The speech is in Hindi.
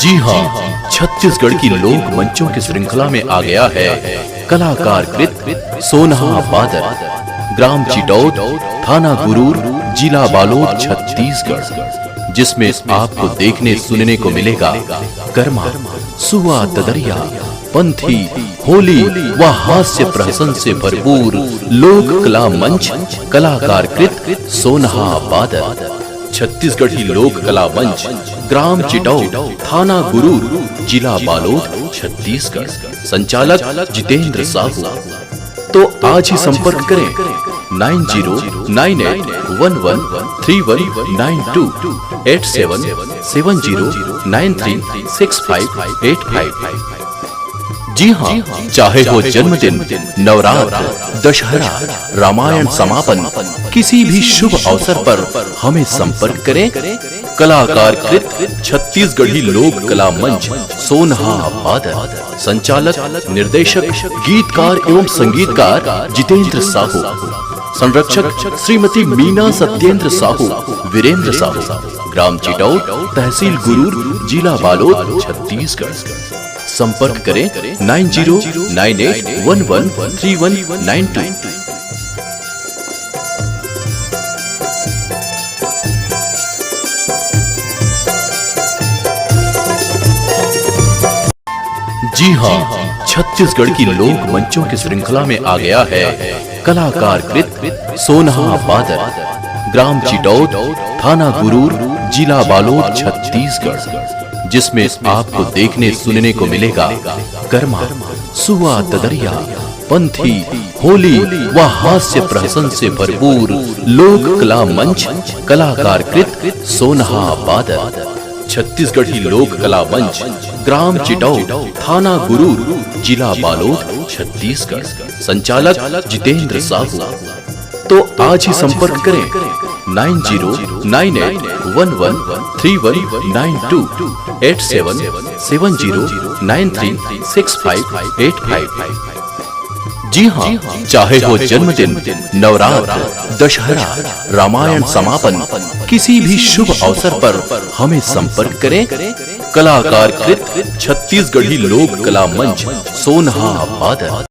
जी हाँ, छत्तीसगढ़ की लोक मंचों की श्रृंखला में आ गया है कलाकार कृत सोनहा बादल। ग्राम चिटौद, थाना गुरूर, जिला बालोद, छत्तीसगढ़, जिसमें आपको देखने सुनने को मिलेगा कर्मा, सुआ, ददरिया, पंथी, होली व हास्य प्रहसन से भरपूर लोक कला मंच कलाकार कृत सोनहा बादल। छत्तीसगढ़ी लोक कला मंच, ग्राम चिटौद, थाना गुरूर, जिला बालोद, छत्तीसगढ़। संचालक जितेंद्र साहू। तो आज ही संपर्क करें 9098113192 8770936585। जी हाँ, चाहे हो जन्मदिन, नवरात्र, दशहरा, रामायण समापन, किसी भी शुभ अवसर पर हमें संपर्क करें। कलाकार कृत छत्तीसगढ़ी लोक कला मंच सोनहा बादल। संचालक, निर्देशक, गीतकार एवं संगीतकार जितेंद्र साहू। संरक्षक श्रीमती मीना सत्येंद्र साहू, वीरेंद्र साहू। ग्राम चिटौद, तहसील गुरूर, जिला बालोद, छत्तीसगढ़। संपर्क करें 9098113192। जी हाँ, छत्तीसगढ़ की लोक मंचों की श्रृंखला में आ गया है कलाकार कृत सोनहा बादल। ग्राम चिटौद, थाना गुरूर, जिला बालोद, छत्तीसगढ़, जिसमें आपको देखने सुनने को मिलेगा कर्मा, सुआ, ददरिया, पंथी, होली व हास्य प्रहसन से भरपूर लोक कला मंच कलाकार कृत सोनहा बादल। छत्तीसगढ़ी लोक कला मंच, ग्राम चिटौद, थाना गुरूर, जिला बालोद, छत्तीसगढ़। संचालक जितेंद्र साहू। तो आज ही संपर्क करें 9098113192 8770936585। जी हाँ, चाहे हो जन्मदिन, नवरात्र, दशहरा, रामायण समापन, किसी भी शुभ अवसर पर हमें संपर्क करें। कलाकार कृत छत्तीसगढ़ी लोक कला मंच सोनहा बादल।